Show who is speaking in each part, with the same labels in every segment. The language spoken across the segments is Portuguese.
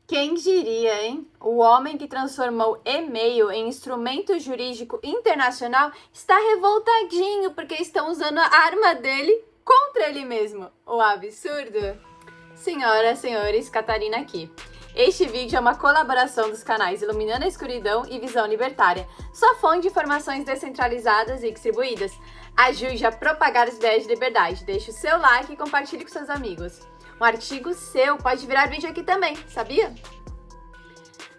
Speaker 1: Quem diria, hein? O homem que transformou e-mail em instrumento jurídico internacional está revoltadinho porque estão usando a arma dele contra ele mesmo. O absurdo! Senhoras, senhores, Catarina aqui. Este vídeo é uma colaboração dos canais Iluminando a Escuridão e Visão Libertária, sua fonte de informações descentralizadas e distribuídas. Ajude a propagar as ideias de liberdade. Deixe o seu like e compartilhe com seus amigos. Um artigo seu pode virar vídeo aqui também, sabia?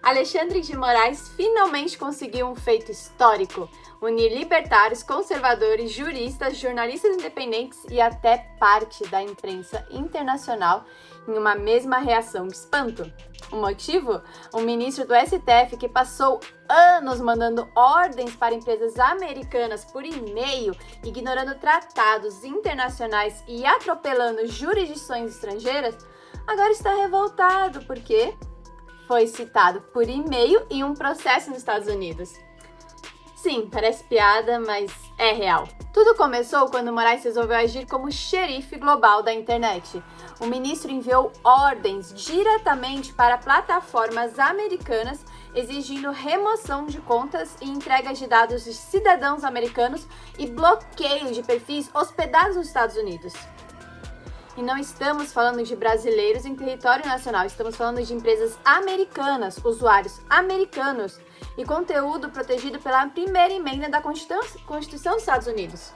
Speaker 1: Alexandre de Moraes finalmente conseguiu um feito histórico: unir libertários, conservadores, juristas, jornalistas independentes e até parte da imprensa internacional em uma mesma reação de espanto. O motivo? Um ministro do STF que passou anos mandando ordens para empresas americanas por e-mail, ignorando tratados internacionais e atropelando jurisdições estrangeiras, agora está revoltado porque foi citado por e-mail em um processo nos Estados Unidos. Sim, parece piada, mas é real. Tudo começou quando Moraes resolveu agir como xerife global da internet. O ministro enviou ordens diretamente para plataformas americanas exigindo remoção de contas e entregas de dados de cidadãos americanos e bloqueio de perfis hospedados nos Estados Unidos. E não estamos falando de brasileiros em território nacional, estamos falando de empresas americanas, usuários americanos e conteúdo protegido pela primeira emenda da Constituição dos Estados Unidos.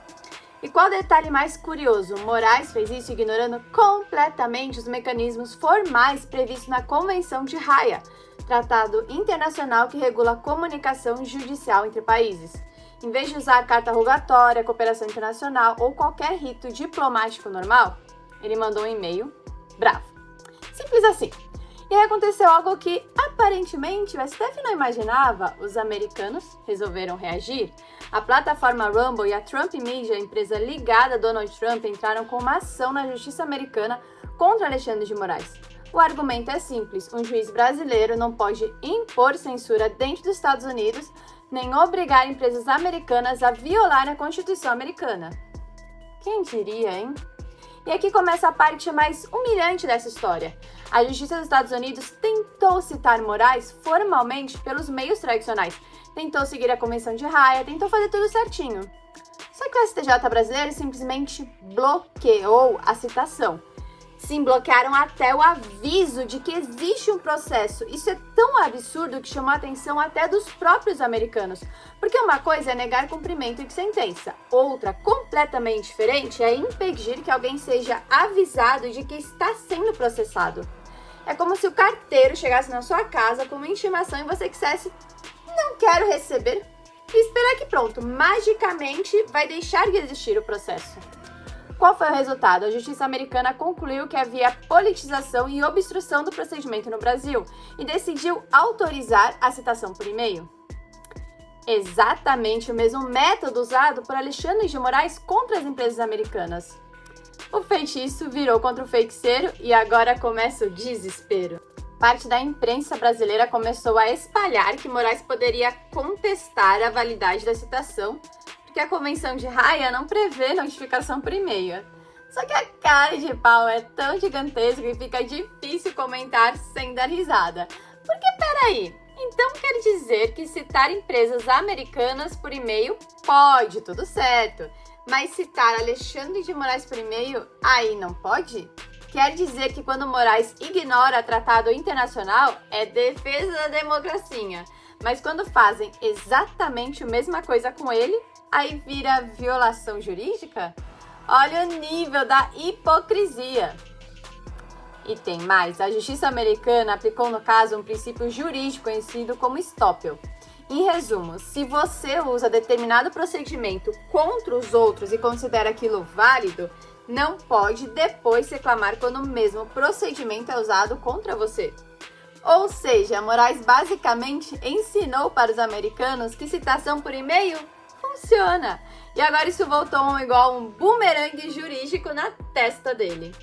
Speaker 1: E qual detalhe mais curioso? Moraes fez isso ignorando completamente os mecanismos formais previstos na Convenção de Haia, tratado internacional que regula a comunicação judicial entre países. Em vez de usar carta rogatória, cooperação internacional ou qualquer rito diplomático normal, ele mandou um e-mail bravo. Simples assim. E aí aconteceu algo que aparentemente o STF não imaginava. Os americanos resolveram reagir. A plataforma Rumble e a Trump Media, empresa ligada a Donald Trump, entraram com uma ação na justiça americana contra Alexandre de Moraes. O argumento é simples: um juiz brasileiro não pode impor censura dentro dos Estados Unidos, nem obrigar empresas americanas a violar a Constituição americana. Quem diria, hein? E aqui começa a parte mais humilhante dessa história. A Justiça dos Estados Unidos tentou citar Moraes formalmente pelos meios tradicionais, tentou seguir a Convenção de Haia, tentou fazer tudo certinho. Só que o STJ brasileiro simplesmente bloqueou a citação. Sim, bloquearam até o aviso de que existe um processo. Isso é tão absurdo que chamou a atenção até dos próprios americanos. Porque uma coisa é negar cumprimento de sentença, outra, completamente diferente, é impedir que alguém seja avisado de que está sendo processado. É como se o carteiro chegasse na sua casa com uma intimação e você dissesse: não quero receber, e esperar que pronto, magicamente vai deixar de existir o processo. Qual foi o resultado? A justiça americana concluiu que havia politização e obstrução do procedimento no Brasil e decidiu autorizar a citação por e-mail. Exatamente o mesmo método usado por Alexandre de Moraes contra as empresas americanas. O feitiço virou contra o feiticeiro e agora começa o desespero. Parte da imprensa brasileira começou a espalhar que Moraes poderia contestar a validade da citação, porque a Convenção de Haia não prevê notificação por e-mail. Só que a cara de pau é tão gigantesca que fica difícil comentar sem dar risada. Porque peraí, então quer dizer que citar empresas americanas por e-mail pode, tudo certo, mas citar Alexandre de Moraes por e-mail, aí não pode? Quer dizer que quando Moraes ignora tratado internacional, é defesa da democracia, mas quando fazem exatamente a mesma coisa com ele, aí vira violação jurídica? Olha o nível da hipocrisia. E tem mais, a justiça americana aplicou no caso um princípio jurídico conhecido como estoppel. Em resumo, se você usa determinado procedimento contra os outros e considera aquilo válido, não pode depois reclamar quando o mesmo procedimento é usado contra você. Ou seja, Moraes basicamente ensinou para os americanos que citação por e-mail funciona. E agora isso voltou igual um bumerangue jurídico na testa dele.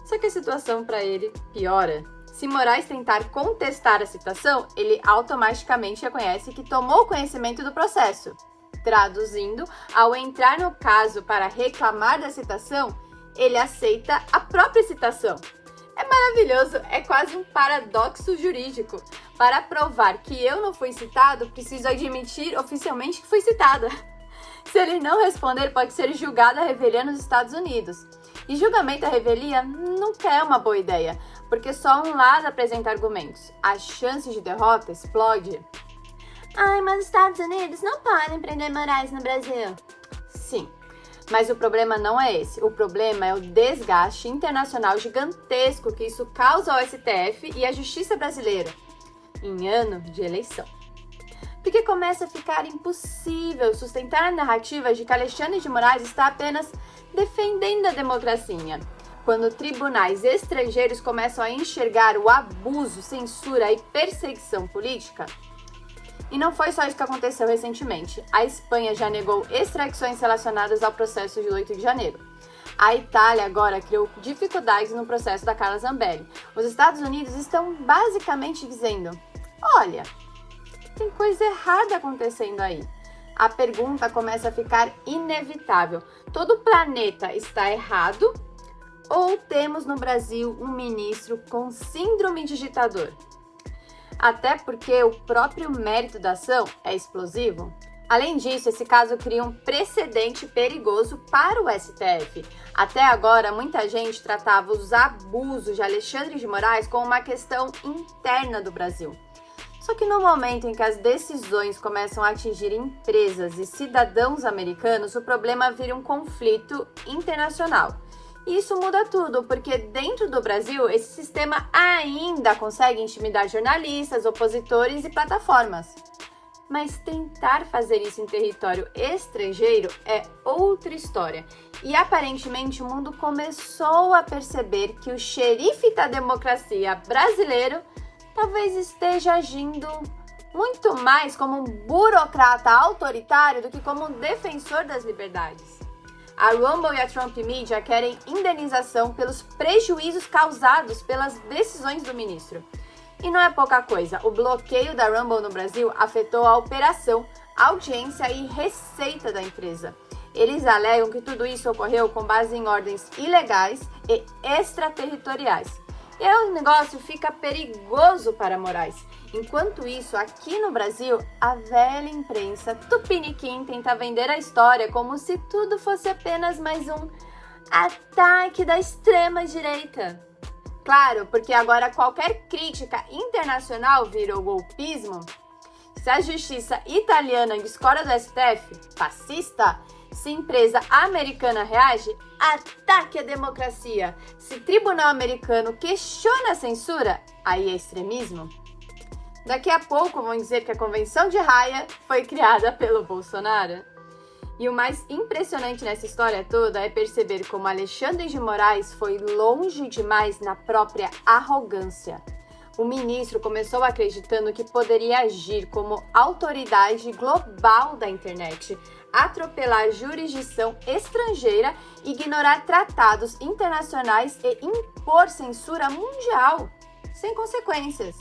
Speaker 1: Só que a situação para ele piora. Se Moraes tentar contestar a citação, ele automaticamente reconhece que tomou conhecimento do processo. Traduzindo, ao entrar no caso para reclamar da citação, ele aceita a própria citação. É maravilhoso, é quase um paradoxo jurídico. Para provar que eu não fui citado, preciso admitir oficialmente que fui citada. Se ele não responder, pode ser julgado à revelia nos Estados Unidos. E julgamento à revelia nunca é uma boa ideia, porque só um lado apresenta argumentos. A chance de derrota explode. Ai, mas os Estados Unidos não podem prender Moraes no Brasil. Sim, mas o problema não é esse. O problema é o desgaste internacional gigantesco que isso causa ao STF e à justiça brasileira em ano de eleição. Porque começa a ficar impossível sustentar a narrativa de que Alexandre de Moraes está apenas defendendo a democracia. Quando tribunais estrangeiros começam a enxergar o abuso, censura e perseguição política. E não foi só isso que aconteceu recentemente. A Espanha já negou extradições relacionadas ao processo de 8 de janeiro. A Itália agora criou dificuldades no processo da Carla Zambelli. Os Estados Unidos estão basicamente dizendo: olha, tem coisa errada acontecendo aí. A pergunta começa a ficar inevitável. Todo o planeta está errado ou temos no Brasil um ministro com síndrome de ditador? Até porque o próprio mérito da ação é explosivo. Além disso, esse caso cria um precedente perigoso para o STF. Até agora, muita gente tratava os abusos de Alexandre de Moraes como uma questão interna do Brasil. Só que no momento em que as decisões começam a atingir empresas e cidadãos americanos, o problema vira um conflito internacional. E isso muda tudo, porque dentro do Brasil, esse sistema ainda consegue intimidar jornalistas, opositores e plataformas. Mas tentar fazer isso em território estrangeiro é outra história. E aparentemente o mundo começou a perceber que o xerife da democracia brasileiro talvez esteja agindo muito mais como um burocrata autoritário do que como um defensor das liberdades. A Rumble e a Trump Media querem indenização pelos prejuízos causados pelas decisões do ministro. E não é pouca coisa, o bloqueio da Rumble no Brasil afetou a operação, audiência e receita da empresa. Eles alegam que tudo isso ocorreu com base em ordens ilegais e extraterritoriais. E aí o negócio fica perigoso para Moraes. Enquanto isso, aqui no Brasil, a velha imprensa tupiniquim tenta vender a história como se tudo fosse apenas mais um ataque da extrema-direita. Claro, porque agora qualquer crítica internacional virou golpismo. Se a justiça italiana discorda do STF, fascista, se empresa americana reage, ataque à democracia. Se tribunal americano questiona a censura, aí é extremismo. Daqui a pouco vão dizer que a Convenção de Haia foi criada pelo Bolsonaro. E o mais impressionante nessa história toda é perceber como Alexandre de Moraes foi longe demais na própria arrogância. O ministro começou acreditando que poderia agir como autoridade global da internet, atropelar jurisdição estrangeira, ignorar tratados internacionais e impor censura mundial, sem consequências.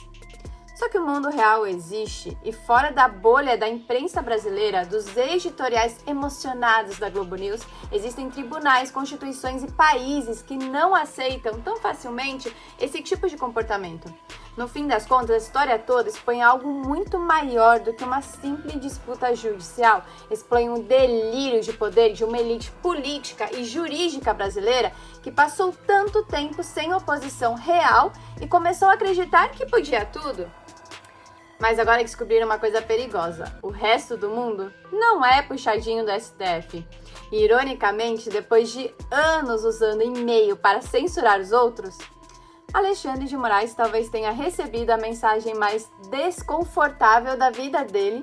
Speaker 1: Só que o mundo real existe e fora da bolha da imprensa brasileira, dos editoriais emocionados da Globo News, existem tribunais, constituições e países que não aceitam tão facilmente esse tipo de comportamento. No fim das contas, a história toda expõe algo muito maior do que uma simples disputa judicial, expõe um delírio de poder de uma elite política e jurídica brasileira que passou tanto tempo sem oposição real e começou a acreditar que podia tudo. Mas agora descobriram uma coisa perigosa. O resto do mundo não é puxadinho do STF. E, ironicamente, depois de anos usando e-mail para censurar os outros, Alexandre de Moraes talvez tenha recebido a mensagem mais desconfortável da vida dele,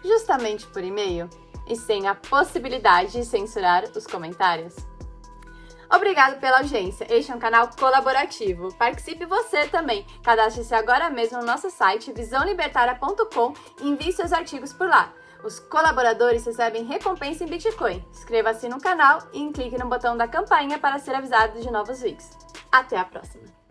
Speaker 1: justamente por e-mail, e sem a possibilidade de censurar os comentários. Obrigado pela audiência. Este é um canal colaborativo. Participe você também. Cadastre-se agora mesmo no nosso site visãolibertaria.com e envie seus artigos por lá. Os colaboradores recebem recompensa em Bitcoin. Inscreva-se no canal e clique no botão da campainha para ser avisado de novos vídeos. Até a próxima!